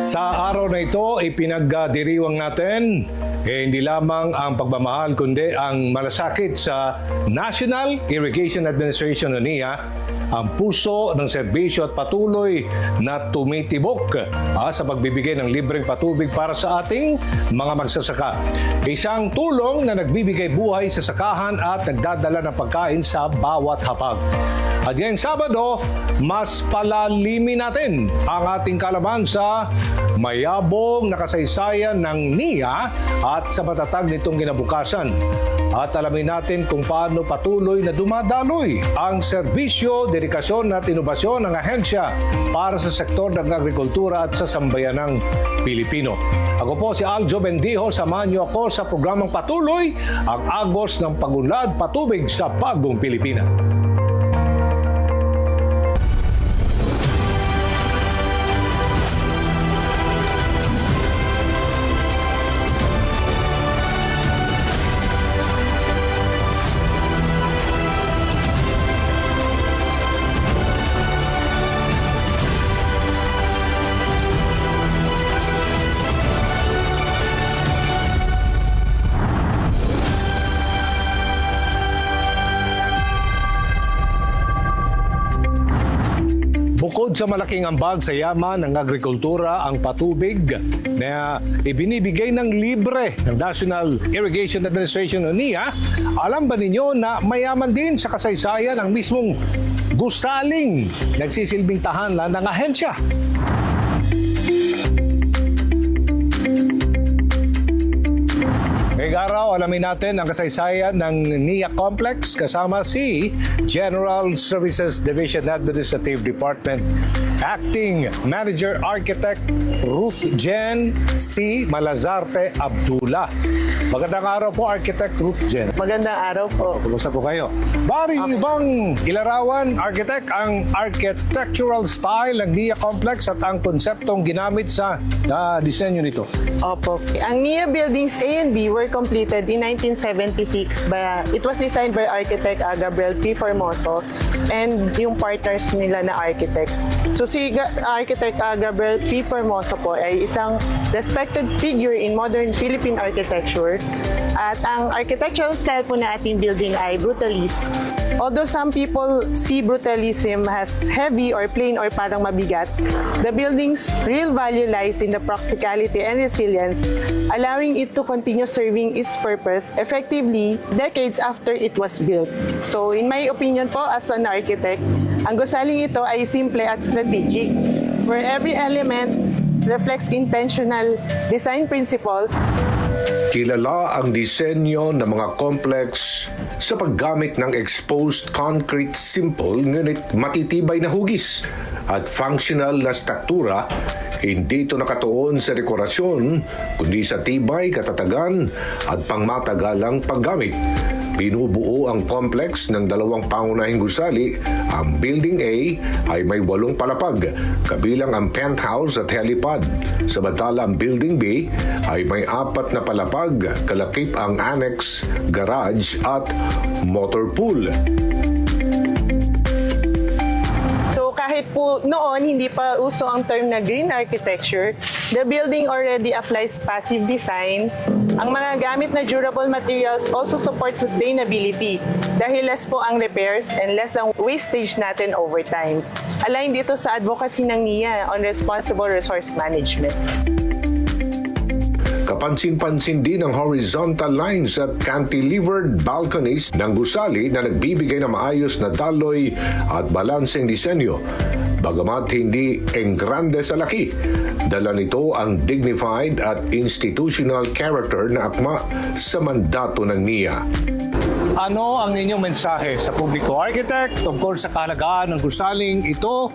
Sa araw na ito, ipinagdiriwang natin hindi lamang ang pagmamahal kundi ang malasakit sa National Irrigation Administration o NIA, ang puso ng serbisyo at patuloy na tumitibok sa pagbibigay ng libreng patubig para sa ating mga magsasaka. Isang tulong na nagbibigay buhay sa sakahan at nagdadala ng pagkain sa bawat hapag. At ngayong Sabado, mas palalimin natin ang ating kalaman sa mayabong na kasaysayan ng NIA at sa matatag nitong kinabukasan. At alamin natin kung paano patuloy na dumadaloy ang serbisyo, dedikasyon at inobasyon ng ahensya para sa sektor ng agrikultura at sa sambayanang Pilipino. Ako po si Aljo Bendijo, samahan niyo ako sa programang Patuloy, ang agos ng pagunlad patubig sa bagong Pilipinas. Bukod sa malaking ambag sa yaman ng agrikultura, ang patubig na ibinibigay ng libre ng National Irrigation Administration o NIA, alam ba ninyo na mayaman din sa kasaysayan ang mismong gusaling nagsisilbing tahanan ng ahensya? Ngayong araw, alamin natin ang kasaysayan ng NIA Complex kasama si General Services Division Administrative Department Acting Manager Architect Ruth Jen C. Malazarte Abdullah. Magandang araw po, Architect Ruth Jen. Magandang araw po. Kumusta po kayo? Bari niyo bang ilarawan, Architect, ang architectural style ng NIA Complex at ang konseptong ginamit sa disenyo nito? Opo. Ang NIA buildings A and B were completed in 1976. It was designed by architect Gabriel P. Formoso and yung partners nila na architects. So si architect Gabriel P. Formoso po ay isang respected figure in modern Philippine architecture. At ang architectural style po na ating building ay brutalist. Although some people see brutalism as heavy or plain or parang mabigat, the building's real value lies in the practicality and resilience, allowing it to continue serving its purpose effectively decades after it was built. So in my opinion po, as an architect, ang gusaling ito ay simple at strategic, where every element reflects intentional design principles. Kilala ang disenyo ng mga complex sa paggamit ng exposed concrete simple ngunit matitibay na hugis at functional na struktura. Hindi ito nakatuon sa dekorasyon kundi sa tibay, katatagan at pangmatagalang paggamit. Binubuo ang complex ng dalawang pangunahing gusali. Ang Building A ay may 8 palapag, kabilang ang penthouse at helipad. Samantala ang Building B ay may 4 na palapag, kalakip ang annex, garage at motor pool. Kahit po noon, hindi pa uso ang term na green architecture, the building already applies passive design. Ang mga gamit na durable materials also support sustainability dahil less po ang repairs and less ang wastage natin over time. Align dito sa advocacy ng NIA on responsible resource management. Kapansin-pansin din ang horizontal lines at cantilevered balconies ng gusali na nagbibigay ng maayos na daloy at balanseng disenyo. Bagamat hindi enggrande sa laki, dala nito ang dignified at institutional character na akma sa mandato ng NIA. Ano ang inyong mensahe sa publiko, Architect, tungkol sa kahalagaan ng gusaling ito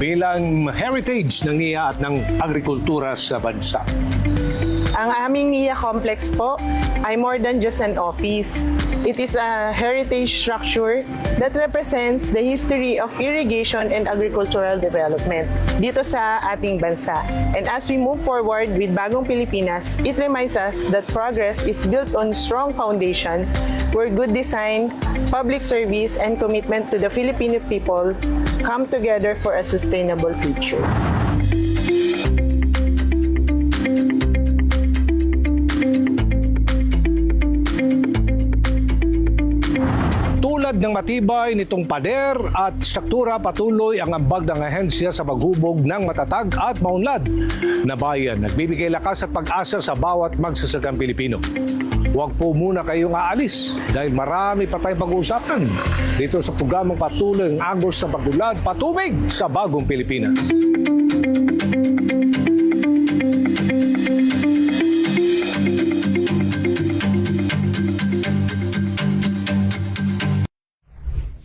bilang heritage ng NIA at ng agrikultura sa bansa? Ang aming NIA complex po ay more than just an office. It is a heritage structure that represents the history of irrigation and agricultural development dito sa ating bansa. And as we move forward with Bagong Pilipinas, it reminds us that progress is built on strong foundations where good design, public service, and commitment to the Filipino people come together for a sustainable future. ng matibay nitong pader at struktura, patuloy ang ambag ng ahensya sa paghubog ng matatag at maunlad na bayan. Nagbibigay lakas at pag-asa sa bawat magsasagang Pilipino. Huwag po muna kayong aalis dahil marami pa tayong pag-uusapan dito sa programang patuloy ang agos ng pag-ulad, patubig sa bagong Pilipinas.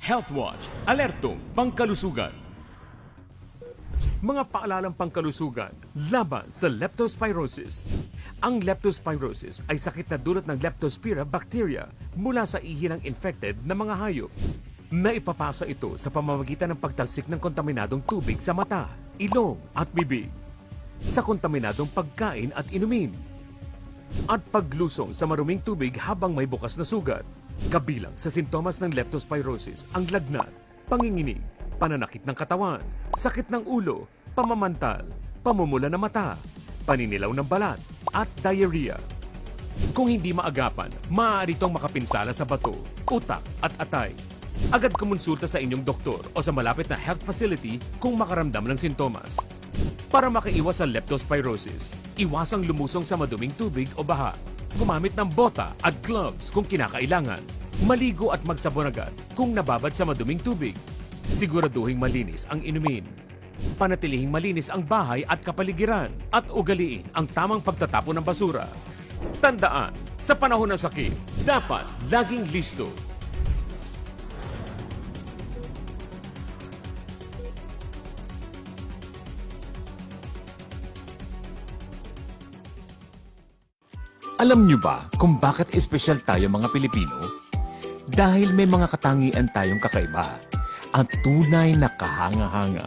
HealthWatch, alertong pangkalusugan. Mga paalalang pangkalusugan laban sa leptospirosis. Ang leptospirosis ay sakit na dulot ng Leptospira bacteria mula sa ihi ng infected na mga hayop. Naipapasa ito sa pamamagitan ng pagtalsik ng kontaminadong tubig sa mata, ilong at bibig, sa kontaminadong pagkain at inumin, at paglusong sa maruming tubig habang may bukas na sugat. Kabilang sa sintomas ng leptospirosis ang lagnat, panginginig, pananakit ng katawan, sakit ng ulo, pamamantal, pamumula ng mata, paninilaw ng balat, at diarrhea. Kung hindi maagapan, maaari itong makapinsala sa bato, utak at atay. Agad kumonsulta sa inyong doktor o sa malapit na health facility kung makaramdam ng sintomas. Para makaiwas sa leptospirosis, iwasang lumusong sa maduming tubig o baha. Gumamit ng bota at gloves kung kinakailangan. Maligo at magsabon agad kung nababad sa maduming tubig. Siguraduhing malinis ang inumin. Panatilihing malinis ang bahay at kapaligiran at ugaliin ang tamang pagtatapon ng basura. Tandaan, sa panahon ng sakit, dapat laging listo. Alam niyo ba kung bakit espesyal tayo mga Pilipino? Dahil may mga katangian tayong kakaiba at tunay na kahanga-hanga.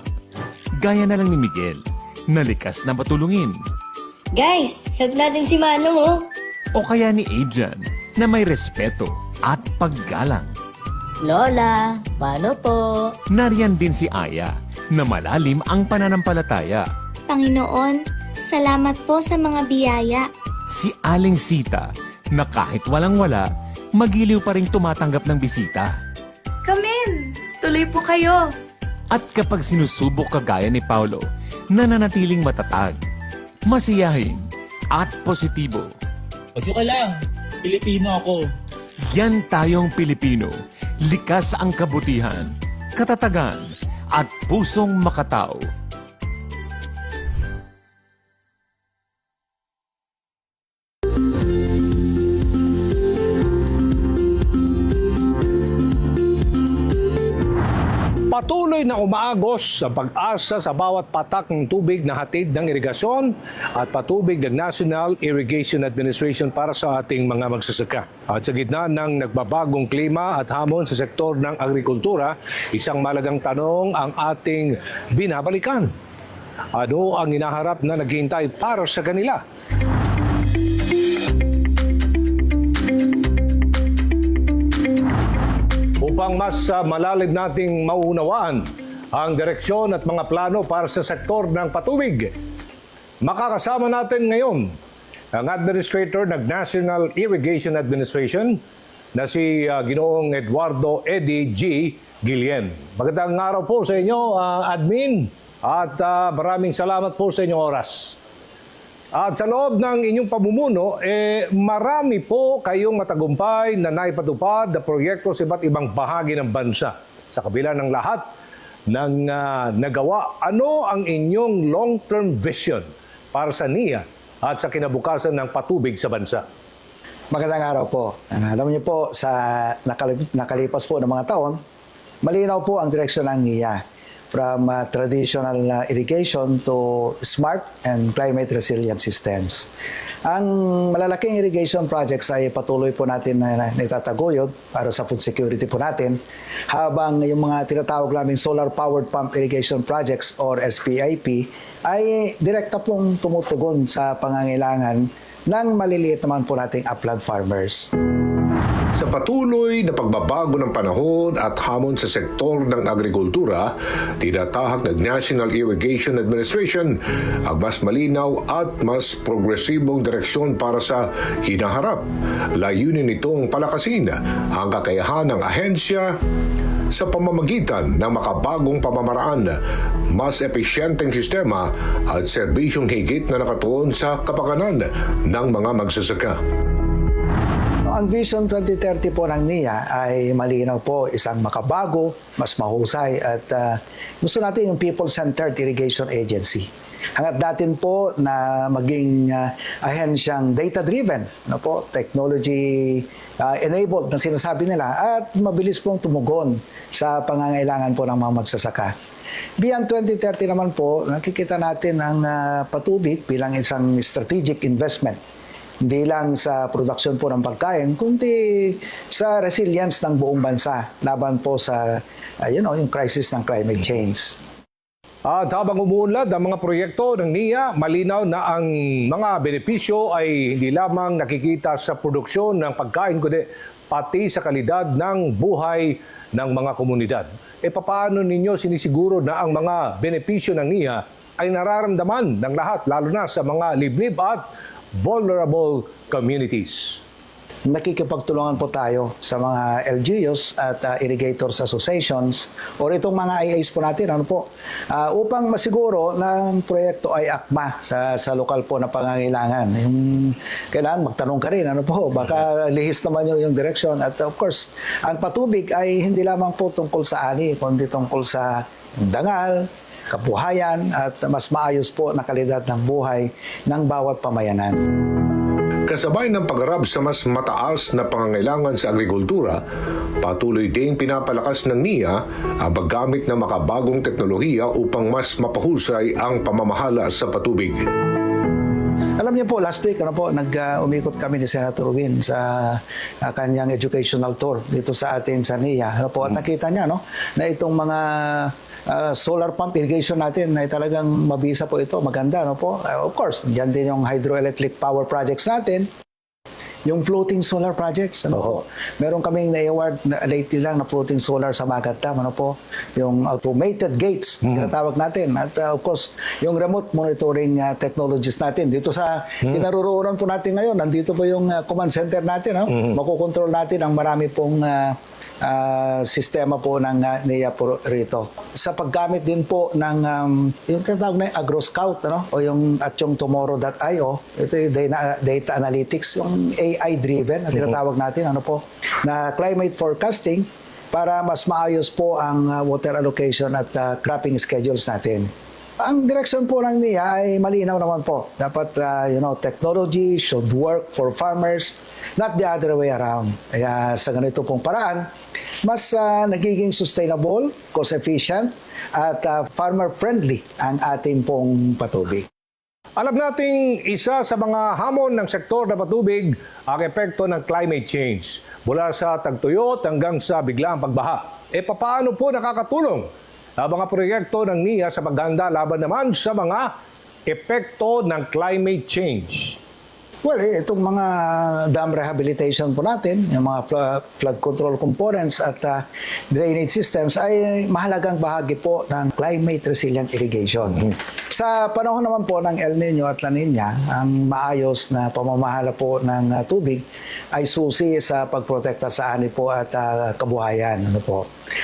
Gaya na lang ni Miguel, na likas na matulungin. Guys, help natin si Manong oh. O kaya ni Adrian, na may respeto at paggalang. Lola, paano po? Nariyan din si Aya, na malalim ang pananampalataya. Panginoon, salamat po sa mga biyaya. Si Aling Sita, na kahit walang-wala, magiliw pa rin tumatanggap ng bisita. Come in! Tuloy po kayo! At kapag sinusubok kagaya ni Paulo, nananatiling matatag, masiyahin, at positibo. Pagyo ka lang, Pilipino ako. Yan tayong Pilipino, likas ang kabutihan, katatagan, at pusong makatao. Patuloy na umaagos sa pag-asa sa bawat patak ng tubig na hatid ng irigasyon at patubig ng National Irrigation Administration para sa ating mga magsasaka. At sa gitna ng nagbabagong klima at hamon sa sektor ng agrikultura, isang malagang tanong ang ating binabalikan. Ano ang hinaharap na naghihintay para sa kanila? Upang mas malalim nating mauunawaan ang direksyon at mga plano para sa sektor ng patubig, makakasama natin ngayon ang Administrator ng National Irrigation Administration na si Ginoong Eduardo Eddie G. Guillen. Magandang araw po sa inyo, Admin, at maraming salamat po sa inyong oras. At sa loob ng inyong pamumuno, marami po kayong matagumpay na naipatupad na proyekto sa iba't ibang bahagi ng bansa. Sa kabila ng lahat ng nagawa, ano ang inyong long-term vision para sa NIA at sa kinabukasan ng patubig sa bansa? Magandang araw po. Alam niyo po, sa nakalipas po ng mga taon, malinaw po ang direksyon ng NIA. From traditional irrigation to smart and climate resilient systems. Ang malalaking irrigation projects ay patuloy po natin na itataguyod para sa food security po natin, habang yung mga tinatawag naming solar powered pump irrigation projects or SPIP ay direkta pong tumutugon sa pangangailangan ng maliliit naman po nating upland farmers. Sa patuloy na pagbabago ng panahon at hamon sa sektor ng agrikultura, tinatahak ng National Irrigation Administration ang mas malinaw at mas progresibong direksyon para sa hinaharap. Layunin nitong palakasin ang kakayahan ng ahensya sa pamamagitan ng makabagong pamamaraan, mas epesyenteng sistema at serbisyong higit na nakatuon sa kapakanan ng mga magsasaka. Ang Vision 2030 po ng NIA ay malinaw po, isang makabago, mas mahusay at gusto natin yung people-centered irrigation agency. Hangat natin po na maging ahensyang data-driven, technology enabled na sinasabi nila at mabilis pong tumugon sa pangangailangan po ng mga magsasaka. Beyond 2030 naman po, nakikita natin ang patubig bilang isang strategic investment. Hindi lang sa produksyon po ng pagkain, kundi sa resilience ng buong bansa laban po sa yung crisis ng climate change. At habang umuunlad ang mga proyekto ng NIA, malinaw na ang mga benepisyo ay hindi lamang nakikita sa produksyon ng pagkain, kundi pati sa kalidad ng buhay ng mga komunidad. Paano ninyo sinisiguro na ang mga benepisyo ng NIA ay nararamdaman ng lahat, lalo na sa mga liblib at vulnerable communities? Nakikipagtulungan po tayo sa mga LGUs at irrigators associations or itong mga IAs po natin upang masiguro na ang proyekto ay akma sa lokal po na pangangailangan. Yung kailangan magtanong ka rin baka lihis naman yung direksyon at of course ang patubig ay hindi lamang po tungkol sa ani kundi tungkol sa dangal, kabuhayan at mas maayos po na kalidad ng buhay ng bawat pamayanan. Kasabay ng pagharap sa mas mataas na pangangailangan sa agrikultura, patuloy ding pinapalakas ng NIA ang paggamit ng makabagong teknolohiya upang mas mapahusay ang pamamahala sa patubig. Alam niyo po, last week umikot kami ni Senator Win sa kanyang educational tour dito sa atin sa NIA. At nakita niya na itong mga solar pump irrigation natin ay talagang mabisa po ito, maganda of course, diyan din yung hydroelectric power projects natin, yung floating solar projects meron kaming na-award lately lang na floating solar sa Magat Dam yung automated gates tinatawag natin at of course yung remote monitoring technologies natin dito sa kinaroroonan po natin ngayon, nandito po yung command center natin makokontrol natin ang marami pong sistema po ng NIA po rito. Sa paggamit din po ng yung tinatawag na AgroScout o yung at yung Tomorrow.io, ito yung data analytics, yung AI-driven na tinatawag natin na climate forecasting para mas maayos po ang water allocation at cropping schedules natin. Ang direksyon po ng NIA ay malinaw naman po. Dapat, technology should work for farmers, not the other way around. Kaya sa ganito pong paraan, mas nagiging sustainable, cost-efficient, at farmer-friendly ang ating pong patubig. Alam nating isa sa mga hamon ng sektor na patubig ang epekto ng climate change. Mula sa tagtuyot hanggang sa biglaang pagbaha. Paano po nakakatulong ang mga proyekto ng NIA sa paghanda laban naman sa mga epekto ng climate change? Well, itong mga dam rehabilitation po natin, yung mga flood control components at drainage systems ay mahalagang bahagi po ng climate resilient irrigation. Sa panahon naman po ng El Nino at La Nina, ang maayos na pamamahala po ng tubig ay susi sa pagprotekta sa ani po at kabuhayan.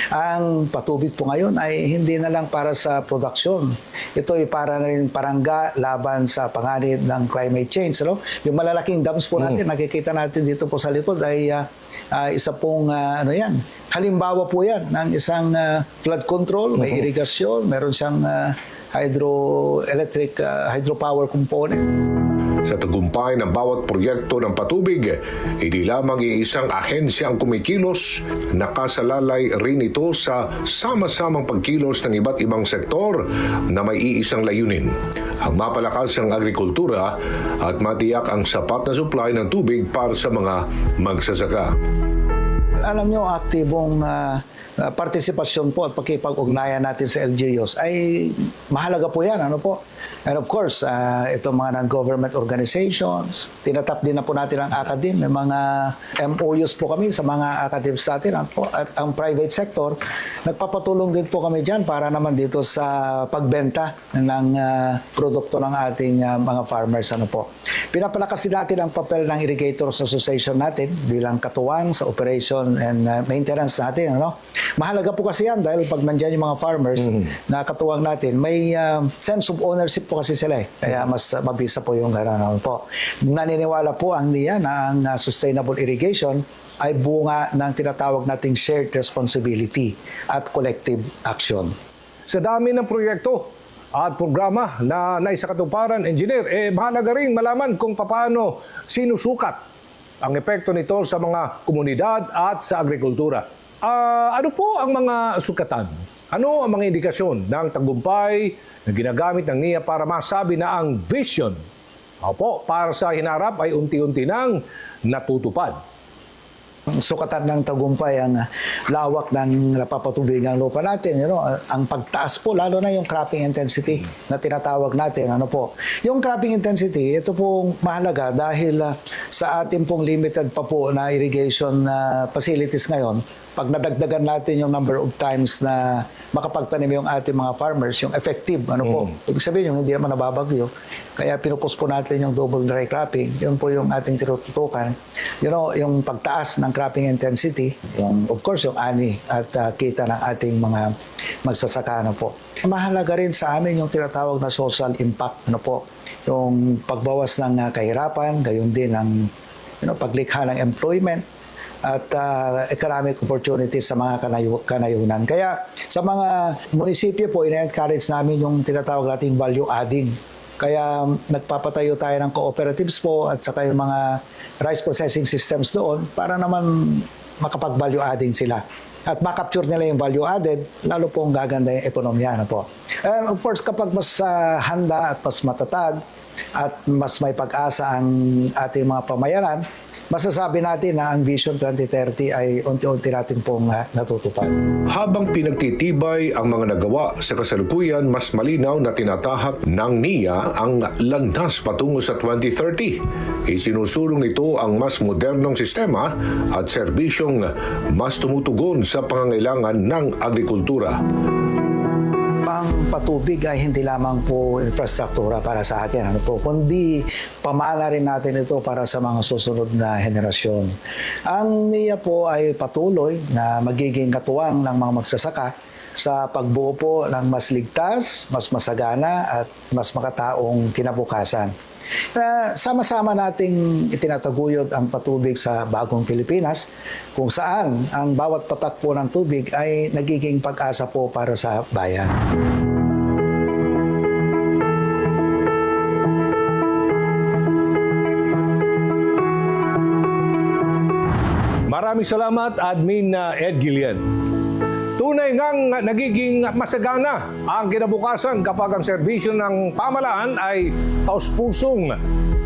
Ang patubig po ngayon ay hindi na lang para sa produksyon. Ito ay para na rin parangga laban sa panganib ng climate change. Yung malalaking dams po natin, nakikita natin dito po sa likod ay isa pong halimbawa po yan ng isang flood control, may irigasyon, meron siyang hydropower component. Sa tagumpay ng bawat proyekto ng patubig, hindi lamang iisang ahensya ang kumikilos, nakasalalay rin ito sa sama-samang pagkilos ng iba't ibang sektor na may iisang layunin. Ang mapalakas ng agrikultura at matiyak ang sapat na supply ng tubig para sa mga magsasaka. Alam nyo, aktibong partisipasyon po at pakipag-ugnayan natin sa LGUs ay mahalaga po yan. Ano po? And of course, itong mga non-government organizations, tinatap din na po natin ang academe. May mga MOUs po kami sa mga academies natin. Ano po? At ang private sector, nagpapatulong din po kami dyan para naman dito sa pagbenta ng produkto ng ating mga farmers. Ano po? Pinapalakas din natin ang papel ng Irrigators Association natin bilang katuwang sa operation and maintenance natin. Ano? Mahalaga po kasi yan dahil pag nandyan yung mga farmers na katuwang natin, may sense of ownership po kasi sila eh. Kaya mas mabisa po yung gano'n po. Naniniwala po ang NIA na ang sustainable irrigation ay bunga ng tinatawag nating shared responsibility at collective action. Sa dami ng proyekto at programa na naisakatuparan, engineer, mahalaga rin malaman kung paano sinusukat ang epekto nito sa mga komunidad at sa agrikultura. Ano po ang mga sukatan? Ano ang mga indikasyon ng tagumpay na ginagamit ng NIA para masabi na ang vision para sa hinarap ay unti-unti nang natutupad? Sukatan ng tagumpay ang lawak ng napapatubig ang lupa natin. Ang pagtaas po, lalo na yung cropping intensity na tinatawag natin. Ano po? Yung cropping intensity, ito po mahalaga dahil sa ating pong limited pa po na irrigation facilities ngayon, pag nadagdagan natin yung number of times na makapagtanim yung ating mga farmers, yung effective, ibig sabihin yung hindi naman nababagyo. Kaya pinupus po natin yung double dry cropping. Yun po yung ating tinututukan. Yung pagtaas ng cropping intensity, of course, yung ani at kita ng ating mga magsasaka. Mahalaga rin sa amin yung tinatawag na social impact. Yung pagbawas ng kahirapan, gayon din ang paglikha ng employment at economic opportunities sa mga kanayunan. Kaya sa mga munisipyo po, ina-encourage namin yung tinatawag nating value adding. Kaya nagpapatayo tayo ng cooperatives po at saka yung mga rice processing systems doon para naman makapag-value adding sila. At makapture nila yung value added, lalo pong gaganda yung ekonomiya. And of course, kapag mas handa at mas matatag at mas may pag-asa ang ating mga pamayanan, masasabi natin na ang Vision 2030 ay unti-unti natin pong natutupad. Habang pinagtitibay ang mga nagawa sa kasalukuyan, mas malinaw na tinatahak ng NIA ang landas patungo sa 2030. Isinusulong nito ang mas modernong sistema at serbisyong mas tumutugon sa pangangailangan ng agrikultura. Ang patubig ay hindi lamang po infrastruktura para sa akin, kundi pamana rin natin ito para sa mga susunod na henerasyon. Ang NIA po ay patuloy na magiging katuwang ng mga magsasaka sa pagbuo po ng mas ligtas, mas masagana at mas makataong kinabukasan. Sama-sama nating itinataguyod ang patubig sa bagong Pilipinas kung saan ang bawat patak po ng tubig ay nagiging pag-asa po para sa bayan. Maraming salamat, Admin Ed Gillian. Tunay ngang nagiging masagana ang kinabukasan kapag ang serbisyo ng pamahalaan ay taus-pusong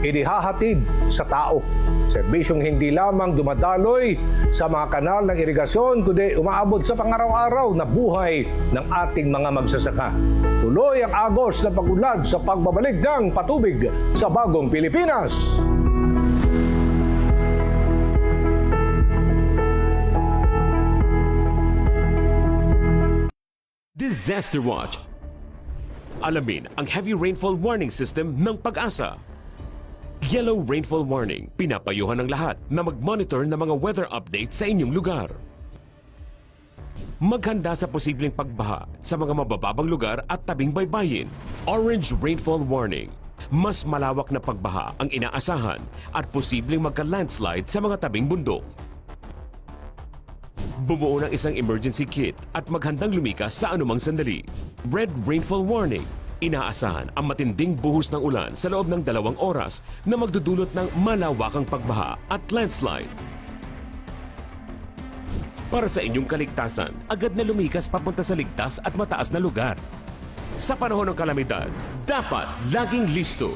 inihahatid sa tao. Serbisyong hindi lamang dumadaloy sa mga kanal ng irigasyon, kundi umaabot sa pangaraw-araw na buhay ng ating mga magsasaka. Tuloy ang agos na pag-unlad sa pagbabalik ng patubig sa bagong Pilipinas. Disaster Watch. Alamin ang heavy rainfall warning system ng Pag-asa. Yellow rainfall warning. Pinapayuhan ng lahat na mag-monitor ng mga weather update sa inyong lugar. Maghanda sa posibleng pagbaha sa mga mabababang lugar at tabing baybayin. Orange rainfall warning. Mas malawak na pagbaha ang inaasahan at posibleng magka-landslide sa mga tabing bundok. Bumuo ng isang emergency kit at maghandang lumikas sa anumang sandali. Red rainfall warning. Inaasahan ang matinding buhos ng ulan sa loob ng 2 oras na magdudulot ng malawakang pagbaha at landslide. Para sa inyong kaligtasan, agad na lumikas papunta sa ligtas at mataas na lugar. Sa panahon ng kalamidad, dapat laging listo.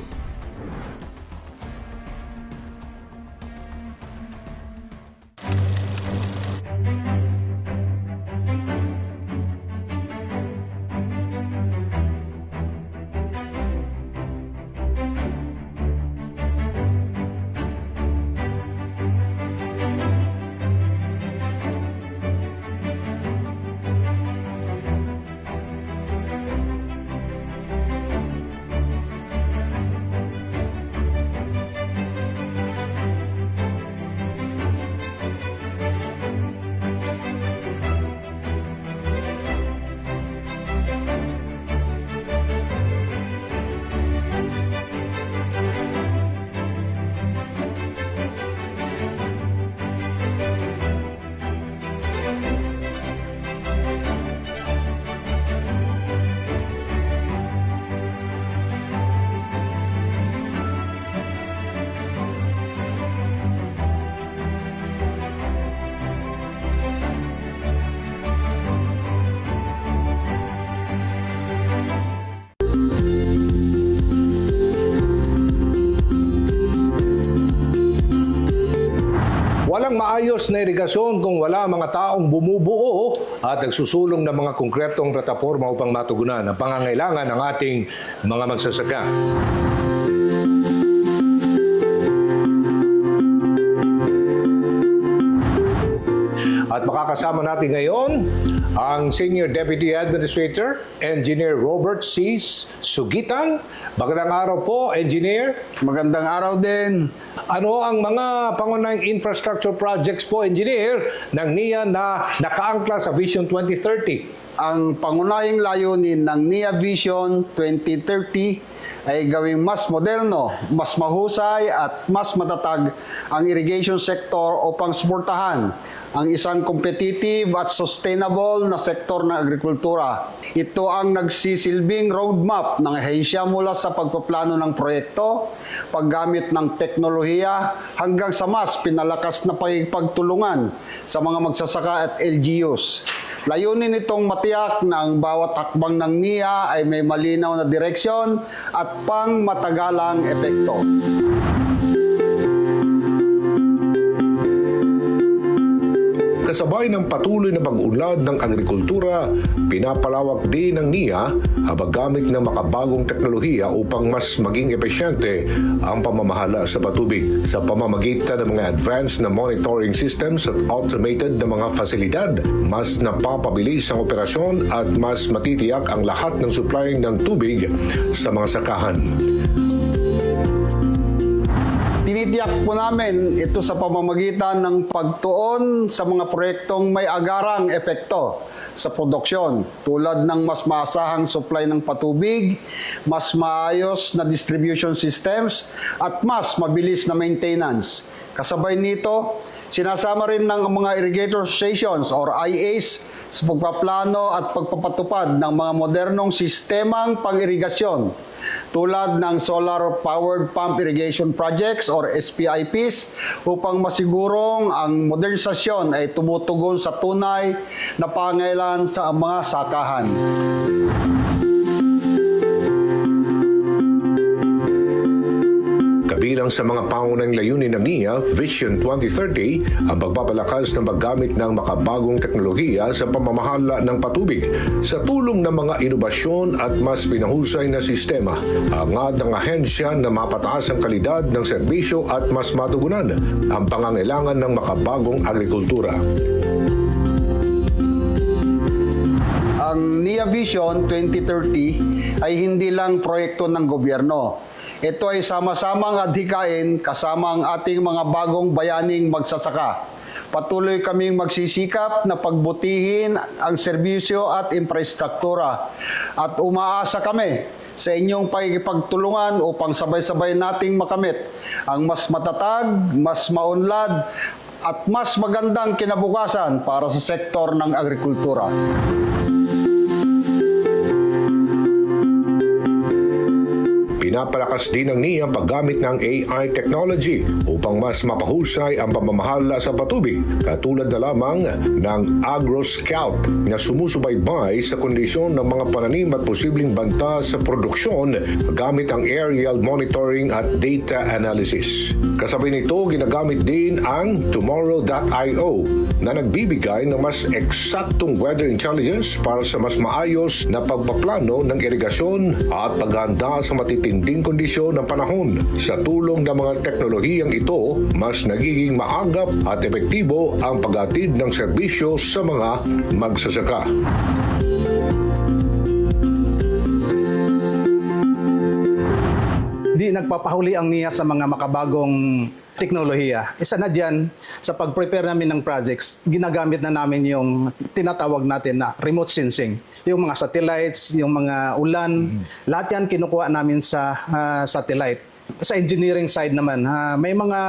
maayos na irigasyon kung wala mga taong bumubuo at nagsusulong ng mga konkretong plataporma upang matugunan ang pangangailangan ng ating mga magsasaka. At makakasama natin ngayon ang Senior Deputy Administrator, Engineer Robert C. Sugitan. Magandang araw po, Engineer. Magandang araw din. Ano ang mga pangunahing infrastructure projects po, Engineer, ng NIA na nakaangkla sa Vision 2030? Ang pangunahing layunin ng NIA Vision 2030 ay gawing mas moderno, mas mahusay at mas matatag ang irrigation sector upang suportahan ang isang competitive at sustainable na sektor ng agrikultura. Ito ang nagsisilbing roadmap ng ahensya mula sa pagpaplano ng proyekto, paggamit ng teknolohiya, hanggang sa mas pinalakas na pagtulungan sa mga magsasaka at LGUs. Layunin nitong matiyak na ang bawat hakbang ng NIA ay may malinaw na direksyon at pangmatagalang epekto. Kasabay ng patuloy na pag-unlad ng agrikultura, pinapalawak din ng NIA ang paggamit ng makabagong teknolohiya upang mas maging epesyente ang pamamahala sa patubig sa pamamagitan ng mga advanced na monitoring systems at automated na mga fasilidad. Mas napapabilis ang operasyon at mas matitiyak ang lahat ng supply ng tubig sa mga sakahan. Tinitiyak po namin ito sa pamamagitan ng pagtuon sa mga proyektong may agarang epekto sa produksyon, tulad ng mas maasahang supply ng patubig, mas maayos na distribution systems, at mas mabilis na maintenance. Kasabay nito, sinasama rin ng mga irrigator stations or IAs sa pagpaplano at pagpapatupad ng mga modernong sistemang pang-irigasyon tulad ng solar-powered pump irrigation projects or SPIPs upang masigurong ang modernisasyon ay tumutugon sa tunay na pangailangan sa mga sakahan. Kabilang sa mga pangunahing layunin ng NIA Vision 2030 ang pagpapalakas ng paggamit ng makabagong teknolohiya sa pamamahala ng patubig sa tulong ng mga inobasyon at mas pinahusay na sistema. Hangad ng ahensya na mapataas ang kalidad ng serbisyo at mas matugunan ang pangangailangan ng makabagong agrikultura. Ang NIA Vision 2030 ay hindi lang proyekto ng gobyerno. Ito ay sama-samang adhikain kasama ang ating mga bagong bayaning magsasaka. Patuloy kaming magsisikap na pagbutihin ang serbisyo at infrastruktura at umaasa kami sa inyong pagkipagtulungan upang sabay-sabay nating makamit ang mas matatag, mas maunlad at mas magandang kinabukasan para sa sektor ng agrikultura. Pinapalakas din ng NIA ang paggamit ng AI technology upang mas mapahusay ang pamamahala sa patubig, katulad na lamang ng AgroScout na sumusubaybay sa kondisyon ng mga pananim at posibleng banta sa produksyon gamit ang aerial monitoring at data analysis. Kasabay nito, ginagamit din ang Tomorrow.io na nagbibigay ng mas eksaktong weather intelligence para sa mas maayos na pagpaplano ng irigasyon at paghahanda sa matitinding kondisyon ng panahon. Sa tulong ng mga teknolohiyang ito, mas nagiging maagap at epektibo ang paghatid ng serbisyo sa mga magsasaka. Di nagpapahuli ang NIA sa mga makabagong teknolohiya. Isa na dyan, sa pag-prepare namin ng projects, ginagamit na namin yung tinatawag natin na remote sensing. Yung mga satellites, yung mga ulan, lahat yan kinukuha namin sa satellite. Sa engineering side naman, may mga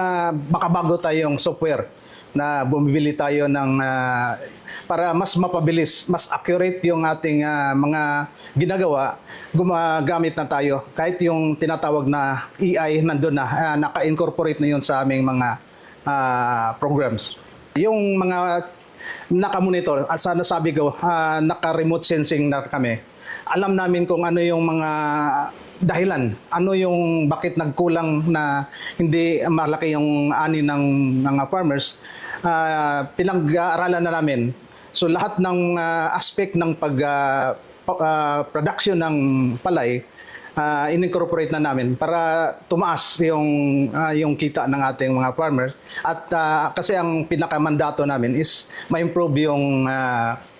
makabago tayong software na bumibili tayo ng para mas mapabilis, mas accurate yung ating mga ginagawa, gumagamit na tayo. Kahit yung tinatawag na AI nandun na, naka-incorporate na yun sa aming mga programs. Yung mga naka-monitor, sa nasabi ko, naka-remote sensing na kami. Alam namin kung ano yung mga dahilan, ano yung bakit nagkulang na hindi malaki yung ani ng mga farmers. pinag-aaralan na namin. So lahat ng aspect ng production ng palay, in-incorporate na namin para tumaas yung kita ng ating mga farmers. At kasi ang pinakamandato namin is ma-improve yung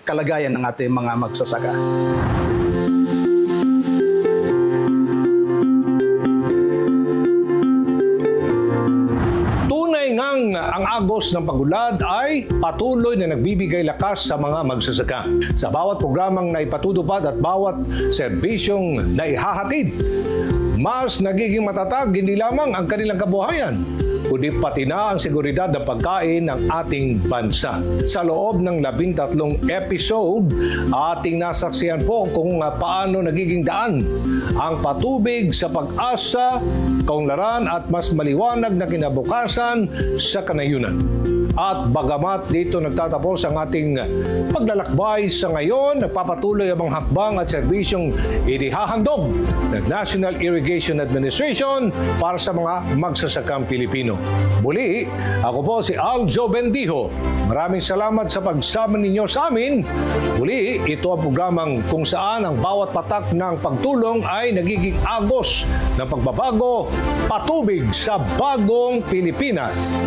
kalagayan ng ating mga magsasaka. Tunay ngang ang agos ng pag-ulad ay patuloy na nagbibigay lakas sa mga magsasaka. Sa bawat programang naipatutupad at bawat serbisyong naihahatid, mas nagiging matatag hindi lamang ang kanilang kabuhayan, kundi pati na ang seguridad ng pagkain ng ating bansa. Sa loob ng 13 episode, ating nasaksihan po kung paano nagiging daan ang patubig sa pag-asa, kaunlaran at mas maliwanag na kinabukasan sa kanayunan. At bagamat dito nagtatapos ang ating paglalakbay sa ngayon, nagpapatuloy ang mga hakbang at serbisyong inihahandog ng National Irrigation Administration para sa mga magsasakang Pilipino. Muli, ako po si Aljo Bendijo. Maraming salamat sa pagsama ninyo sa amin. Muli, ito ang programang kung saan ang bawat patak ng pagtulong ay nagiging agos ng pagbabago, patubig sa bagong Pilipinas.